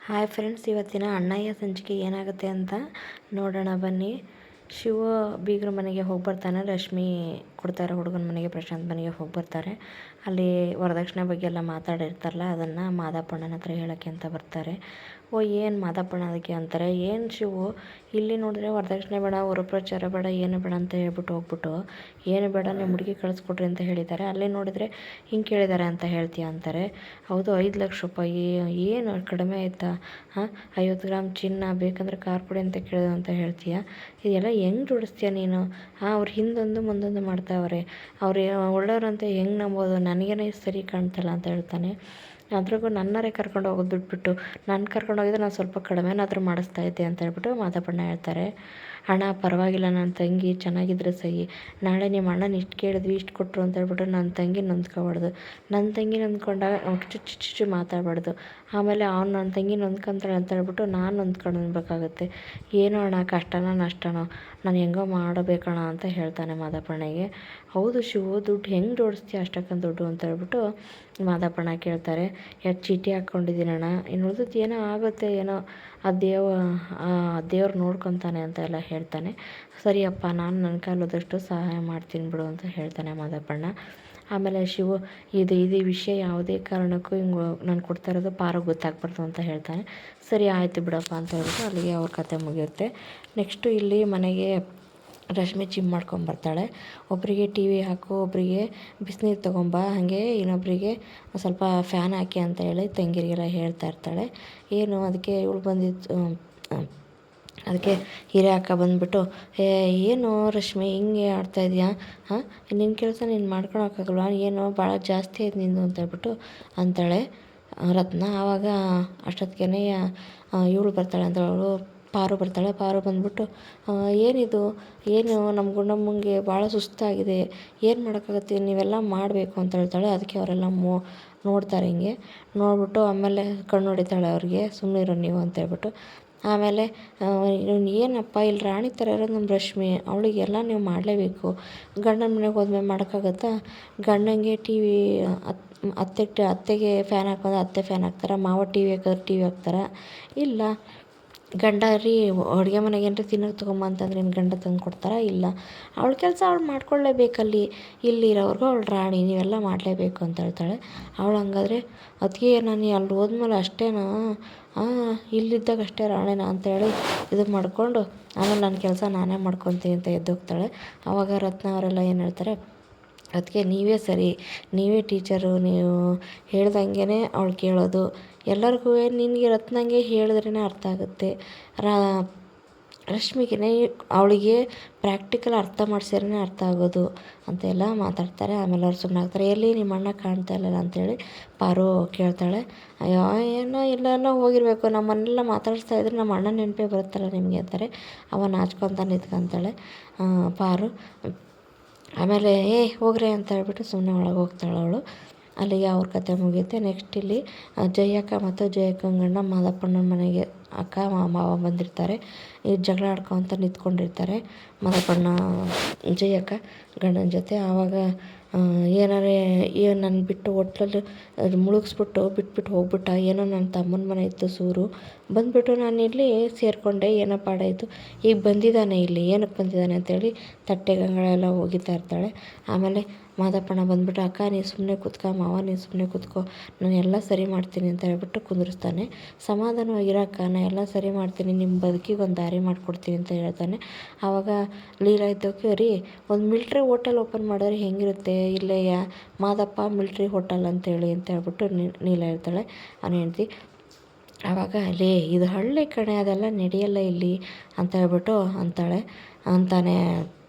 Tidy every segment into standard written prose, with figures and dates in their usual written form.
Hi friends, ಇವತ್ತಿನ ಅಣ್ಣಯ್ಯ ಸಂಚಿಕೆ ಏನಾಗುತ್ತೆ ಅಂತ ನೋಡೋಣ ಬನ್ನಿ. ಶಿವ ಬೀಗ್ರ ಮನೆಗೆ ಹೋಗಿ ಬರ್ತಾನೆ. ರಶ್ಮಿ ಕೊಡ್ತಾರೆ ಹುಡುಗನ ಮನೆಗೆ, ಪ್ರಶಾಂತ್ ಮನೆಗೆ ಹೋಗಿ ಬರ್ತಾರೆ. ಅಲ್ಲಿ ವರದಕ್ಷಿಣೆ ಬಗ್ಗೆ ಎಲ್ಲ ಮಾತಾಡಿರ್ತಾರಲ್ಲ, ಅದನ್ನು ಮಾದಪ್ಪಣ್ಣನ ಹತ್ರ ಹೇಳೋಕ್ಕೆ ಅಂತ ಬರ್ತಾರೆ. ಏನು ಮಾದಪ್ಪಣ್ಣ ಅದಕ್ಕೆ ಅಂತಾರೆ, ಏನು ಶಿವು ಇಲ್ಲಿ ನೋಡಿದ್ರೆ ವರದಕ್ಷಿಣೆ ಬೇಡ, ವರಪ್ರಚಾರ ಬೇಡ, ಏನು ಬೇಡ ಅಂತ ಹೇಳ್ಬಿಟ್ಟು ಹೋಗ್ಬಿಟ್ಟು ಏನು ಬೇಡ ನಿಮ್ಮ ಹುಡುಗಿ ಕಳಿಸ್ಕೊಡ್ರಿ ಅಂತ ಹೇಳಿದ್ದಾರೆ. ಅಲ್ಲಿ ನೋಡಿದರೆ ಹಿಂಗೆ ಕೇಳಿದ್ದಾರೆ ಅಂತ ಹೇಳ್ತೀಯ ಅಂತಾರೆ. ಹೌದು, 5 ಲಕ್ಷ ರೂಪಾಯಿ ಏನು ಕಡಿಮೆ ಆಯಿತಾ? 50 ಗ್ರಾಮ್ ಚಿನ್ನ ಬೇಕಂದ್ರೆ ಕಾರ್ ಕೊಡಿ ಅಂತ ಕೇಳಿದೆ ಅಂತ ಹೇಳ್ತೀಯ. ಇದೆಲ್ಲ ಹೆಂಗೆ ಜೋಡಿಸ್ತೀಯ ನೀನು? ಅವ್ರು ಹಿಂದೊಂದು ಮುಂದೊಂದು ಮಾಡ್ತಾವ್ರೆ. ಅವ್ರು ಒಳ್ಳೆಯವ್ರಂತ ಹೆಂಗೆ ನಂಬೋದು? ನನಗೇನೆ ಸರಿ ಕಾಣ್ತಲ್ಲ ಅಂತ ಹೇಳ್ತಾನೆ. ಅದ್ರಾಗೂ ನನ್ನರೇ ಕರ್ಕೊಂಡು ಹೋಗೋದು ಬಿಟ್ಬಿಟ್ಟು ನಾನು ಕರ್ಕೊಂಡು ಹೋಗಿದ್ರೆ ನಾನು ಸ್ವಲ್ಪ ಕಡಿಮೆನಾದರೂ ಮಾಡಿಸ್ತಾ ಇದ್ದೆ ಅಂತ ಹೇಳ್ಬಿಟ್ಟು ಮಾದಪ್ಪಣ್ಣ ಹೇಳ್ತಾರೆ. ಅಣ್ಣ ಪರವಾಗಿಲ್ಲ, ನನ್ನ ತಂಗಿ ಚೆನ್ನಾಗಿದ್ರೆ ಸಹಿ. ನಾಳೆ ನಿಮ್ಮ ಅಣ್ಣನ ಇಷ್ಟು ಕೇಳಿದ್ವಿ, ಇಷ್ಟು ಕೊಟ್ಟರು ಅಂತ ಹೇಳ್ಬಿಟ್ಟು ನನ್ನ ತಂಗಿ ನೊಂದ್ಕೊಬಾರ್ದು. ನನ್ನ ತಂಗಿ ನೊಂದ್ಕೊಂಡಾಗ ಚುಚ್ಚು ಮಾತಾಡಬಾರ್ದು. ಆಮೇಲೆ ನನ್ನ ತಂಗಿ ನೊಂದ್ಕೊಂತಾಳೆ ಅಂತ ಹೇಳ್ಬಿಟ್ಟು ನಾನು ನೊಂದ್ಕೊಂಡು ಅನ್ಬೇಕಾಗುತ್ತೆ. ಏನೋ ಅಣ್ಣ, ಕಷ್ಟನೋ ನಷ್ಟನೋ ನಾನು ಹೆಂಗೋ ಮಾಡಬೇಕಣ್ಣ ಅಂತ ಹೇಳ್ತಾನೆ ಮಾದಪ್ಪಣ್ಣಗೆ. ಹೌದು ಶಿವು, ದುಡ್ಡು ಹೆಂಗೆ ಜೋಡಿಸ್ತೀಯ ಅಷ್ಟಕ್ಕಂತ ದುಡ್ಡು ಅಂತ ಹೇಳ್ಬಿಟ್ಟು ಮಾದಪ್ಪಣ್ಣ ಕೇಳ್ತಾರೆ. ಚೀಟಿ ಹಾಕ್ಕೊಂಡಿದ್ದೀನಣ್ಣ, ಇನ್ನು ಉಳಿದದ್ದು ಏನೋ ಆಗುತ್ತೆ, ಏನೋ ಆ ದೇವ್ರು ನೋಡ್ಕೊತಾನೆ ಅಂತ ಎಲ್ಲ ಹೇಳ್ತಾನೆ. ಸರಿಯಪ್ಪ, ನಾನು ನನ್ನ ಕಾಲದಷ್ಟು ಸಹಾಯ ಮಾಡ್ತೀನಿ ಬಿಡು ಅಂತ ಹೇಳ್ತಾನೆ ಮಾದಪ್ಪಣ್ಣ. ಆಮೇಲೆ ಶಿವು, ಇದು ವಿಷಯ ಯಾವುದೇ ಕಾರಣಕ್ಕೂ ಹಿಂಗೆ ನಾನು ಕೊಡ್ತಾ ಇರೋದು ಪಾರು ಗೊತ್ತಾಗ್ಬಾರ್ದು ಅಂತ ಹೇಳ್ತಾನೆ. ಸರಿ ಆಯಿತು ಬಿಡಪ್ಪ ಅಂತ ಹೇಳ್ಬಿಟ್ಟು ಅಲ್ಲಿಗೆ ಅವ್ರ ಕತೆ ಮುಗಿಯುತ್ತೆ. ನೆಕ್ಸ್ಟು ಇಲ್ಲಿ ಮನೆಗೆ ರಶ್ಮಿ ಜಿಮ್ ಮಾಡ್ಕೊಂಬರ್ತಾಳೆ. ಒಬ್ಬರಿಗೆ ಟಿ ವಿ ಹಾಕು, ಒಬ್ಬರಿಗೆ ಬಿಸಿನೀರು ತೊಗೊಂಬ, ಹಾಗೆ ಇನ್ನೊಬ್ಬರಿಗೆ ಸ್ವಲ್ಪ ಫ್ಯಾನ್ ಹಾಕಿ ಅಂತ ಹೇಳಿ ತಂಗಿರಿಗೆಲ್ಲ ಹೇಳ್ತಾ ಇರ್ತಾಳೆ. ಏನು ಅದಕ್ಕೆ ಇವಳು ಬಂದಿದ್ದು, ಅದಕ್ಕೆ ಹಿರೇ ಅಕ್ಕ ಬಂದುಬಿಟ್ಟು, ಏನು ರಶ್ಮಿ ಹಿಂಗೆ ಆಡ್ತಾಯಿದ್ಯಾ? ನಿನ್ನ ಕೆಲಸ ನೀನು ಮಾಡ್ಕೊಳಕ್ಕಾಗಲ್ವಾ? ಏನು ಭಾಳ ಜಾಸ್ತಿ ಆಯ್ತು ನಿಂದು ಅಂತ ಹೇಳ್ಬಿಟ್ಟು ಅಂತಾಳೆ ರತ್ನ. ಆವಾಗ ಅಷ್ಟೊತ್ತಿಗೆ ಇವಳು ಬರ್ತಾಳೆ ಅಂತ ಅವಳು ಪಾರು ಬರ್ತಾಳೆ. ಪಾರು ಬಂದುಬಿಟ್ಟು, ಏನಿದು, ಏನು ನಮ್ಮ ಗುಂಡಮ್ಮಂಗೆ ಭಾಳ ಸುಸ್ತಾಗಿದೆ, ಏನು ಮಾಡೋಕ್ಕಾಗುತ್ತೆ, ನೀವೆಲ್ಲ ಮಾಡಬೇಕು ಅಂತ ಹೇಳ್ತಾಳೆ. ಅದಕ್ಕೆ ಅವರೆಲ್ಲ ನೋಡ್ತಾರೆ. ಹಿಂಗೆ ನೋಡ್ಬಿಟ್ಟು ಆಮೇಲೆ ಕಣ್ಣು ಹೊಡಿತಾಳೆ ಅವ್ರಿಗೆ, ಸುಮ್ಮನಿರೋ ನೀವು ಅಂತ ಹೇಳ್ಬಿಟ್ಟು. ಆಮೇಲೆ ಏನಪ್ಪ ಇಲ್ಲಿ ರಾಣಿ ಥರ ಇರೋದು ನಮ್ಮ ರಶ್ಮಿ, ಅವಳಿಗೆಲ್ಲ ನೀವು ಮಾಡಲೇಬೇಕು. ಗಂಡನ ಮನೆಗೆ ಹೋದ್ಮೇಲೆ ಮಾಡೋಕ್ಕಾಗತ್ತಾ? ಗಂಡನಿಗೆ ಟಿ ವಿ ಅತ್ತೆಗೆ ಫ್ಯಾನ್ ಹಾಕೋದು ಅತ್ತೆ ಫ್ಯಾನ್ ಹಾಕ್ತಾರೆ, ಮಾವ ಟಿ ವಿ ಹಾಕಿದ್ರೆ ಟಿ ವಿ ಹಾಕ್ತಾರೆ. ಇಲ್ಲ, ಗಂಡ ರೀ ಅಡುಗೆ ಮನೆಗೆ ಏನಾರ ತಿನ್ನೋಕೆ ತೊಗೊಂಬ ಅಂತಂದ್ರೆ ನಿನ್ನ ಗಂಡ ತಂದು ಕೊಡ್ತಾರಾ? ಇಲ್ಲ, ಅವಳ ಕೆಲಸ ಅವಳು ಮಾಡ್ಕೊಳ್ಳೇಬೇಕಲ್ಲಿ, ಇಲ್ಲಿರೋವರೆಗೂ ಅವಳು ರಾಣಿ, ನೀವೆಲ್ಲ ಮಾಡಲೇಬೇಕು ಅಂತ ಹೇಳ್ತಾಳೆ. ಅವಳು ಹಂಗಾದ್ರೆ ಅದಕ್ಕೆ ನಾನು ಅಲ್ಲಿ ಹೋದ್ಮೇಲೆ ಅಷ್ಟೇನಾ, ಇಲ್ಲಿದ್ದಾಗ ಅಷ್ಟೇ ರಾಣಿನಾ ಅಂತೇಳಿ ಇದು ಮಾಡಿಕೊಂಡು ಆಮೇಲೆ ನನ್ನ ಕೆಲಸ ನಾನೇ ಮಾಡ್ಕೊತೀನಿ ಅಂತ ಎದ್ದೋಗ್ತಾಳೆ. ಆವಾಗ ರತ್ನ ಅವರೆಲ್ಲ ಏನು ಹೇಳ್ತಾರೆ, ಅದಕ್ಕೆ ನೀವೇ ಸರಿ, ನೀವೇ ಟೀಚರು, ನೀವು ಹೇಳ್ದಂಗೆ ಅವಳು ಕೇಳೋದು. ಎಲ್ಲರಿಗೂ ನಿನಗೆ ರತ್ನಂಗೆ ಹೇಳಿದ್ರೇ ಅರ್ಥ ಆಗುತ್ತೆ, ರಶ್ಮಿಗೆ ಅವಳಿಗೆ ಪ್ರಾಕ್ಟಿಕಲ್ ಅರ್ಥ ಮಾಡಿಸಿದ್ರೆ ಅರ್ಥ ಆಗೋದು ಅಂತೆಲ್ಲ ಮಾತಾಡ್ತಾರೆ. ಆಮೇಲೆ ಅವ್ರು ಸುಮ್ಮನಾಗ್ತಾರೆ. ಎಲ್ಲಿ ನಿಮ್ಮ ಅಣ್ಣ ಕಾಣ್ತಾ ಇಲ್ಲಲ್ಲ ಅಂತೇಳಿ ಪಾರು ಕೇಳ್ತಾಳೆ. ಅಯ್ಯೋ ಏನೋ ಇಲ್ಲೆಲ್ಲ ಹೋಗಿರಬೇಕು, ನಮ್ಮನ್ನೆಲ್ಲ ಮಾತಾಡಿಸ್ತಾ ಇದ್ರೆ ನಮ್ಮ ಅಣ್ಣ ನೆನಪೇ ಬರುತ್ತಲ್ಲ ನಿಮಗೆ ಅಂತಾರೆ. ಅವ ನಾಚ್ಕೊತ ನಿಂತ್ಕೊಂತಾಳೆ ಪಾರು. ಆಮೇಲೆ ಹೋಗ್ರೆ ಅಂತ ಹೇಳ್ಬಿಟ್ಟು ಸುಮ್ಮನೆ ಒಳಗೆ ಹೋಗ್ತಾಳೆ ಅವಳು. ಅಲ್ಲಿಗೆ ಅವ್ರ ಕತೆ ಮುಗಿಯುತ್ತೆ. ನೆಕ್ಸ್ಟ್ ಇಲ್ಲಿ ಜಯಕ್ಕ ಮತ್ತು ಜಯಕ್ಕನ ಗಂಡ ಮಾದಪ್ಪಣ್ಣನ ಮನೆಗೆ ಅಕ್ಕ ಮಾವ ಬಂದಿರ್ತಾರೆ. ಈ ಜಗಳ ಆಡ್ಕೊತ ನಿಂತ್ಕೊಂಡಿರ್ತಾರೆ ಮಾದಪ್ಪಣ್ಣ ಜಯಕ್ಕ ಗಂಡನ ಜೊತೆ. ಆವಾಗ ಏನಾರೇ ನನ್ನ ಬಿಟ್ಟು ಹೋಟ್ಲಲ್ಲಿ ಮುಳುಗಿಸ್ಬಿಟ್ಟು ಬಿಟ್ಬಿಟ್ಟು ಹೋಗ್ಬಿಟ್ಟ, ಏನೋ ನನ್ನ ತಮ್ಮನ ಮನೆ ಇತ್ತು ಸೂರು, ಬಂದುಬಿಟ್ಟು ನಾನು ಇಲ್ಲಿ ಸೇರಿಕೊಂಡೆ, ಏನೋ ಪಾಡಾಯಿತು, ಈಗ ಬಂದಿದ್ದಾನೆ ಇಲ್ಲಿ, ಏನಕ್ಕೆ ಬಂದಿದ್ದಾನೆ ಅಂತೇಳಿ ತಟ್ಟೆ ಗಂಗಳೆಲ್ಲ ಹೋಗಿತಾ ಇರ್ತಾಳೆ. ಆಮೇಲೆ ಮಾದಪ್ಪಣ್ಣ ಬಂದುಬಿಟ್ಟು, ಅಕ್ಕ ನೀನು ಸುಮ್ಮನೆ ಕೂತ್ಕೊ, ಮಾವ ನೀನು ಸುಮ್ಮನೆ ಕೂತ್ಕೊ, ನಾನು ಎಲ್ಲ ಸರಿ ಮಾಡ್ತೀನಿ ಅಂತ ಹೇಳ್ಬಿಟ್ಟು ಕುಂದಿರಿಸ್ತಾನೆ. ಸಮಾಧಾನವಾಗಿರಕ್ಕ, ನಾನು ಎಲ್ಲ ಸರಿ ಮಾಡ್ತೀನಿ, ನಿಮ್ಮ ಬದುಕಿಗೆ ಒಂದು ದಾರಿ ಮಾಡಿಕೊಡ್ತೀನಿ ಅಂತ ಹೇಳ್ತಾನೆ. ಆವಾಗ ಲೀಲಾ ಇದ್ದೋಕೆ, ರೀ ಒಂದು ಮಿಲ್ಟ್ರಿ ಹೋಟೆಲ್ ಓಪನ್ ಮಾಡಿದ್ರೆ ಹೆಂಗಿರುತ್ತೆ, ಇಲ್ಲೇ ಮಾದಪ್ಪ ಮಿಲ್ಟ್ರಿ ಹೋಟೆಲ್ ಅಂತೇಳಿ ಅಂತ ಹೇಳ್ಬಿಟ್ಟು ನೀಲಾ ಹೇಳ್ತಾಳೆ ಅವನು ಹೆಂಡ್ತಿ. ಆವಾಗ ಅಲ್ಲಿ ಇದು ಹಳ್ಳಿ ಕಣೆ, ಅದೆಲ್ಲ ನಡೆಯಲ್ಲ ಇಲ್ಲಿ ಅಂತ ಹೇಳ್ಬಿಟ್ಟು ಅಂತಾನೆ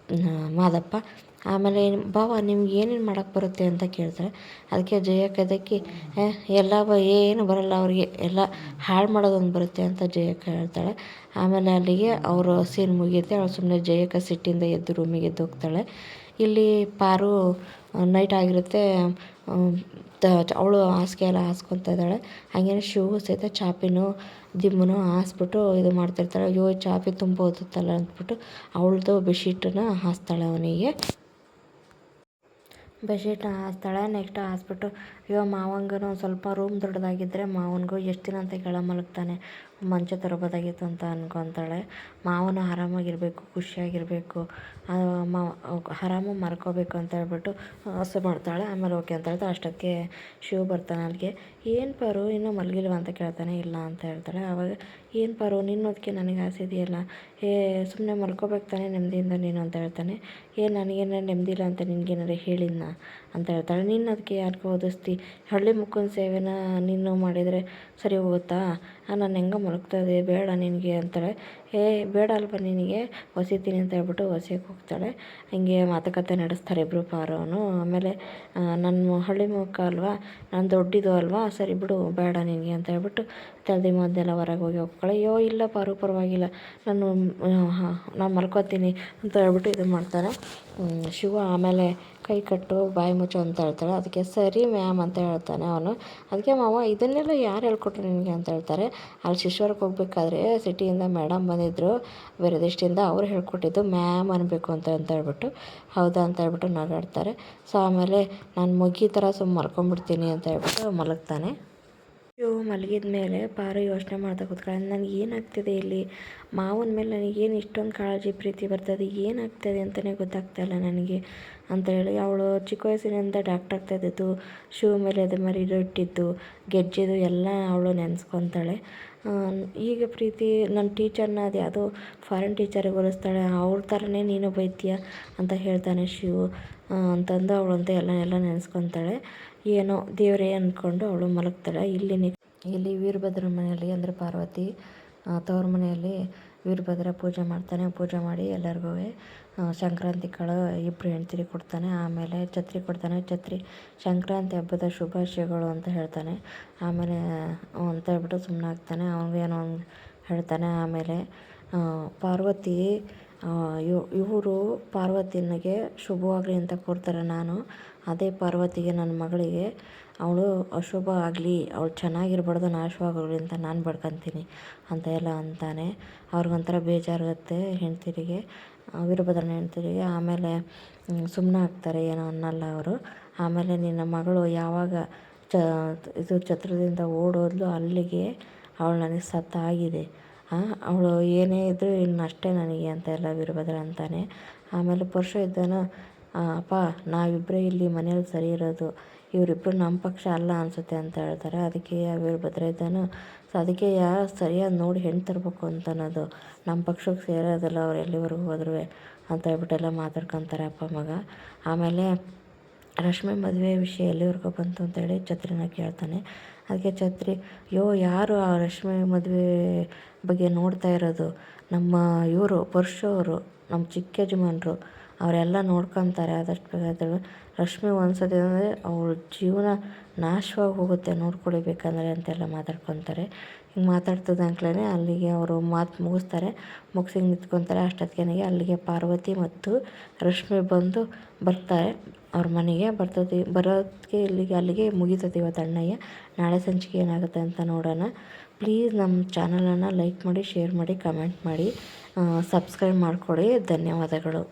ಮಾದಪ್ಪ. ಆಮೇಲೆ ಬಾವ ನಿಮ್ಗೆ ಏನೇನು ಮಾಡೋಕ್ಕೆ ಬರುತ್ತೆ ಅಂತ ಕೇಳ್ತಾರೆ. ಅದಕ್ಕೆ ಜಯಕ್ಕ ಅದಕ್ಕೆ ಎಲ್ಲ ಏನು ಬರೋಲ್ಲ ಅವ್ರಿಗೆ, ಎಲ್ಲ ಹಾಳು ಮಾಡೋದೊಂದು ಬರುತ್ತೆ ಅಂತ ಜಯಕ್ಕ ಹೇಳ್ತಾಳೆ. ಆಮೇಲೆ ಅಲ್ಲಿಗೆ ಅವರು ಸೀನ್ ಮುಗಿಯುತ್ತೆ. ಅವಳು ಸುಮ್ಮನೆ ಜಯಕ್ಕ ಸಿಟ್ಟಿಂದ ಎದ್ದು ರೂಮಿಗೆ ಎದ್ದೋಗ್ತಾಳೆ. ಇಲ್ಲಿ ಪಾರು ನೈಟ್ ಆಗಿರುತ್ತೆ, ಅವಳು ಹಾಸಿಗೆ ಎಲ್ಲ ಹಾಸ್ಕೊತಾ ಇದ್ದಾಳೆ. ಹಾಗೇನೆ ಶಿವು ಸಹಿತ ಚಾಪಿನೂ ದಿಮ್ಮನು ಹಾಸ್ಬಿಟ್ಟು ಇದು ಮಾಡ್ತಿರ್ತಾಳೆ. ಅಯ್ಯೋ ಚಾಪಿ ತುಂಬ ಓದುತ್ತಲ್ಲ ಅಂದ್ಬಿಟ್ಟು ಅವಳದು ಬೆಡ್ಶೀಟನ್ನ ಹಾಸ್ತಾಳೆ ಅವನಿಗೆ. ಬೆಡ್ಶೀಟ್ನ ಹಾಸ್ತಾಳೆ. ನೆಕ್ಸ್ಟ್ ಹಾಸ್ಬಿಟ್ಟು ಇವಾಗ ಮಾವಂಗನೂ ಒಂದು ಸ್ವಲ್ಪ ರೂಮ್ ದೊಡ್ಡದಾಗಿದ್ದರೆ ಮಾವನಿಗೂ ಎಷ್ಟು ದಿನ ಅಂತ ಕೆಳ ಮಲಗ್ತಾನೆ, ಮಂಚ ತರಬೋದಾಗಿತ್ತು ಅಂತ ಅನ್ಕೊತಾಳೆ. ಮಾವನು ಆರಾಮಾಗಿರಬೇಕು, ಖುಷಿಯಾಗಿರಬೇಕು, ಆರಾಮಾಗಿ ಮಲ್ಕೋಬೇಕು ಅಂತ ಹೇಳ್ಬಿಟ್ಟು ಆಸೆ ಮಾಡ್ತಾಳೆ. ಆಮೇಲೆ ಓಕೆ ಅಂತ ಹೇಳ್ತಾಳೆ. ಅಷ್ಟಕ್ಕೆ ಶಿವ ಬರ್ತಾನೆ ಅಲ್ಲಿಗೆ. ಏನು ಪಾರು ಇನ್ನೂ ಮಲಗಿಲ್ವ ಅಂತ ಕೇಳ್ತಾನೆ. ಇಲ್ಲ ಅಂತ ಹೇಳ್ತಾಳೆ. ಆವಾಗ ಏನು ಪಾರು ನಿನ್ನೋದಕ್ಕೆ ನನಗೆ ಆಸೆ ಇದೆಯಲ್ಲ, ಸುಮ್ಮನೆ ಮಲ್ಕೋಬೇಕು ತಾನೇ ನೆಮ್ಮದಿಯಿಂದ ನೀನು ಅಂತ ಹೇಳ್ತಾನೆ. ನನಗೇನ ನೆಮ್ಮದಿ ಇಲ್ಲ ಅಂತ ನಿನಗೇನಾರು ಹೇಳಿದ್ನ ಅಂತ ಹೇಳ್ತಾಳೆ. ನೀನು ಅದಕ್ಕೆ ಯಾಕೆ ಓದಿಸ್ತಿ, ಹಳ್ಳಿ ಮುಕ್ಕನ ಸೇವೆನ ನೀನು ಮಾಡಿದರೆ ಸರಿ ಹೋಗುತ್ತಾ, ನಾನು ಹೆಂಗೆ ಮಲಗ್ತಾಯಿದ್ದೆ, ಬೇಡ ನಿನಗೆ ಅಂತಾಳೆ. ಬೇಡ ಅಲ್ವ ನಿನಗೆ, ಹೊಸಿತೀನಿ ಅಂತ ಹೇಳ್ಬಿಟ್ಟು ಹೊಸಿಯಕ್ಕೆ ಹೋಗ್ತಾಳೆ. ಹಿಂಗೆ ಮಾತುಕತೆ ನಡೆಸ್ತಾರೆ ಇಬ್ಬರು ಪಾರವನು. ಆಮೇಲೆ ನನ್ನ ಹಳ್ಳಿ ಮುಖ ಅಲ್ವಾ, ನಾನು ದೊಡ್ಡದು ಅಲ್ವಾ, ಸರಿ ಬಿಡು ಬೇಡ ನಿನಗೆ ಅಂತ ಹೇಳ್ಬಿಟ್ಟು ತಲೆ ಮದ್ದೆಲ್ಲ ಹೊರಗೆ ಹೋಗ್ತಾಳೆ. ಇಲ್ಲ ಪಾರು ಪರವಾಗಿಲ್ಲ, ನಾನು ಮಲ್ಕೋತೀನಿ ಅಂತ ಹೇಳ್ಬಿಟ್ಟು ಇದು ಮಾಡ್ತಾನೆ ಶಿವ. ಆಮೇಲೆ ಕೈ ಕಟ್ಟು ಬಾಯಿ ಮುಚ್ಚು ಅಂತ ಹೇಳ್ತಾಳೆ. ಅದಕ್ಕೆ ಸರಿ ಮ್ಯಾಮ್ ಅಂತ ಹೇಳ್ತಾನೆ ಅವನು. ಅದಕ್ಕೆ ಮಾವ ಇದನ್ನೆಲ್ಲ ಯಾರು ಹೇಳ್ಕೊಟ್ರು ನಿನಗೆ ಅಂತ ಹೇಳ್ತಾರೆ. ಅಲ್ಲಿ ಶಿಶ್ವರಕ್ಕೆ ಹೋಗ್ಬೇಕಾದ್ರೆ ಸಿಟಿಯಿಂದ ಮೇಡಮ್ ಬಂದಿದ್ದರು ಬೇರೆ ದೇಶದಿಂದ, ಅವ್ರು ಹೇಳ್ಕೊಟ್ಟಿದ್ದು ಮ್ಯಾಮ್ ಅನ್ನಬೇಕು ಅಂತ ಹೇಳ್ಬಿಟ್ಟು ಹೌದಾ ಅಂತ ಹೇಳ್ಬಿಟ್ಟು ನಗಾಡ್ತಾರೆ. ಸೊ ಆಮೇಲೆ ನಾನು ಮೊಗ್ಗಿ ಥರ ಮಲ್ಕೊಂಡ್ಬಿಡ್ತೀನಿ ಅಂತ ಹೇಳ್ಬಿಟ್ಟು ಮಲಗ್ತಾನೆ. ಇವು ಮಲಗಿದ ಮೇಲೆ ಪಾರು ಯೋಚನೆ ಮಾಡ್ತಾ ಕೂತ್ಕೊಳ್ಳಿ, ನನಗೆ ಏನಾಗ್ತಿದೆ ಇಲ್ಲಿ, ಮಾವನ ಮೇಲೆ ನನಗೇನು ಇಷ್ಟೊಂದು ಕಾಳಜಿ ಪ್ರೀತಿ ಬರ್ತದೆ, ಏನಾಗ್ತದೆ ಅಂತಲೇ ಗೊತ್ತಾಗ್ತಾಯಿಲ್ಲ ನನಗೆ ಅಂತೇಳಿ ಅವಳು ಚಿಕ್ಕ ವಯಸ್ಸಿನಿಂದ ಡಾಕ್ಟರ್ ಆಗ್ತಾಯಿದ್ದು, ಶಿವ ಮೇಲೆ ಅದು ಮರಿ ಇಟ್ಟಿದ್ದು, ಗೆಜ್ಜೆದು ಎಲ್ಲ ಅವಳು ನೆನೆಸ್ಕೊತಾಳೆ. ಈಗ ಪ್ರೀತಿ ನನ್ನ ಟೀಚರ್ನ ಅದು ಯಾವುದೋ ಫಾರಿನ್ ಟೀಚರಿಗೆ ಹೋಲಿಸ್ತಾಳೆ, ಅವ್ರ ಥರನೇ ನೀನು ಬೈತೀಯ ಅಂತ ಹೇಳ್ತಾನೆ ಶಿವು ಅಂತಂದು ಅವಳಂತ ಎಲ್ಲ ನೆನೆಸ್ಕೊತಾಳೆ. ಏನೋ ದೇವರೇ ಅಂದ್ಕೊಂಡು ಅವಳು ಮಲಗ್ತಾಳೆ. ಇಲ್ಲಿ ವೀರಭದ್ರ ಮನೆಯಲ್ಲಿ ಅಂದರೆ ಪಾರ್ವತಿ ತವ್ರ ಮನೆಯಲ್ಲಿ ವೀರಭದ್ರ ಪೂಜೆ ಮಾಡ್ತಾನೆ. ಪೂಜೆ ಮಾಡಿ ಎಲ್ಲರಿಗೂ ಸಂಕ್ರಾಂತಿ ಕಾಳು ಇಬ್ಬರು ಹೆಣ್ತಿರಿಗೆ ಕೊಡ್ತಾನೆ. ಆಮೇಲೆ ಛತ್ರಿ ಕೊಡ್ತಾನೆ. ಛತ್ರಿ ಸಂಕ್ರಾಂತಿ ಹಬ್ಬದ ಶುಭಾಶಯಗಳು ಅಂತ ಹೇಳ್ತಾನೆ. ಆಮೇಲೆ ಅಂತ ಹೇಳ್ಬಿಟ್ಟು ಸುಮ್ಮನೆ ಆಗ್ತಾನೆ. ಅವನಿಗೇನೋ ಹೇಳ್ತಾನೆ. ಆಮೇಲೆ ಪಾರ್ವತಿ ಇವರು ಪಾರ್ವತಿನಿಗೆ ಶುಭವಾಗಲಿ ಅಂತ ಕೊಡ್ತಾರೆ. ನಾನು ಅದೇ ಪಾರ್ವತಿಗೆ ನನ್ನ ಮಗಳಿಗೆ ಅವಳು ಅಶುಭ ಆಗಲಿ, ಅವಳು ಚೆನ್ನಾಗಿರ್ಬಾರ್ದು, ನಾಶವಾಗಲಿ ಅಂತ ನಾನು ಬಡ್ಕೊತೀನಿ ಅಂತ ಎಲ್ಲ ಅಂತಾನೆ. ಅವ್ರಿಗೊಂಥರ ಬೇಜಾರಾಗುತ್ತೆ ಹೆಂಡ್ತಿರಿಗೆ, ವೀರಭದ್ರನ ಹೆಂಡ್ತಿರಿಗೆ. ಆಮೇಲೆ ಸುಮ್ಮನೆ ಆಗ್ತಾರೆ, ಏನೋ ಅನ್ನಲ್ಲ ಅವರು. ಆಮೇಲೆ ನಿನ್ನ ಮಗಳು ಯಾವಾಗ ಇದು ಛತ್ರದಿಂದ ಓಡೋದ್ಲು ಅಲ್ಲಿಗೆ ಅವಳು ನನಗೆ ಸತ್ತಾಗಿದೆ, ಅವಳು ಏನೇ ಇದ್ದರೂ ಇನ್ನಷ್ಟೇ ನನಗೆ ಅಂತ ಎಲ್ಲ ವೀರಭದ್ರ ಅಂತಾನೆ. ಆಮೇಲೆ ಪರಶು ಇದ್ದಾನ, ಅಪ್ಪ ನಾವಿಬ್ಬರೇ ಇಲ್ಲಿ ಮನೇಲಿ ಸರಿ ಇರೋದು, ಇವರಿಬ್ಬರು ನಮ್ಮ ಪಕ್ಷ ಅಲ್ಲ ಅನಿಸುತ್ತೆ ಅಂತ ಹೇಳ್ತಾರೆ. ಅದಕ್ಕೆ ವೀರಭದ್ರ ಇದ್ದಾನು, ಸೊ ಅದಕ್ಕೆ ಸರಿಯಾಗಿ ನೋಡಿ ಹೆಣ್ಣು ತರಬೇಕು ಅಂತ ಅನ್ನೋದು, ನಮ್ಮ ಪಕ್ಷಕ್ಕೆ ಸೇರೋದಿಲ್ಲ ಅವ್ರು ಎಲ್ಲಿವರೆಗೂ ಹೋದ್ರೂ ಅಂತ ಹೇಳ್ಬಿಟ್ಟೆಲ್ಲ ಮಾತಾಡ್ಕೊತಾರೆ ಅಪ್ಪ ಮಗ. ಆಮೇಲೆ ರಶ್ಮಿ ಮದುವೆ ವಿಷಯ ಎಲ್ಲಿವರೆಗೂ ಬಂತು ಅಂತೇಳಿ ಛತ್ರಿನ ಕೇಳ್ತಾನೆ. ಅದಕ್ಕೆ ಛತ್ರಿ, ಯಾರು ಆ ರಶ್ಮಿ ಮದುವೆ ಬಗ್ಗೆ ನೋಡ್ತಾ ಇರೋದು, ನಮ್ಮ ಇವರು ಪರಶು ಅವರು, ನಮ್ಮ ಚಿಕ್ಕ ಯಜಮಾನ್ರು, ಅವರೆಲ್ಲ ನೋಡ್ಕೊತಾರೆ. ಆದಷ್ಟು ಬೇಗ ರಶ್ಮಿ ಒಂದ್ಸತಿ ಅಂದರೆ ಅವಳ ಜೀವನ ನಾಶವಾಗಿ ಹೋಗುತ್ತೆ, ನೋಡ್ಕೊಳ್ಬೇಕಂದ್ರೆ ಅಂತೆಲ್ಲ ಮಾತಾಡ್ಕೊತಾರೆ. ಹಿಂಗೆ ಮಾತಾಡ್ತಿದ್ದಂಕ್ಲೇ ಅಲ್ಲಿಗೆ ಅವರು ಮಾತು ಮುಗಿಸ್ತಾರೆ. ಮುಗಿಸಿ ನಿಂತ್ಕೊತಾರೆ. ಅಷ್ಟೊತ್ತಿಗೆ ಅಲ್ಲಿಗೆ ಪಾರ್ವತಿ ಮತ್ತು ರಶ್ಮಿ ಬರ್ತಾರೆ ಅವ್ರ ಮನೆಗೆ. ಬರೋದಕ್ಕೆ ಅಲ್ಲಿಗೆ ಮುಗಿತದೆ ಇವತ್ತು ಅಣ್ಣಯ್ಯ. ನಾಳೆ ಸಂಚಿಕೆ ಏನಾಗುತ್ತೆ ಅಂತ ನೋಡೋಣ. ಪ್ಲೀಸ್ ನಮ್ಮ ಚಾನಲನ್ನು ಲೈಕ್ ಮಾಡಿ, ಶೇರ್ ಮಾಡಿ, ಕಮೆಂಟ್ ಮಾಡಿ, ಸಬ್ಸ್ಕ್ರೈಬ್ ಮಾಡಿಕೊಡಿ. ಧನ್ಯವಾದಗಳು.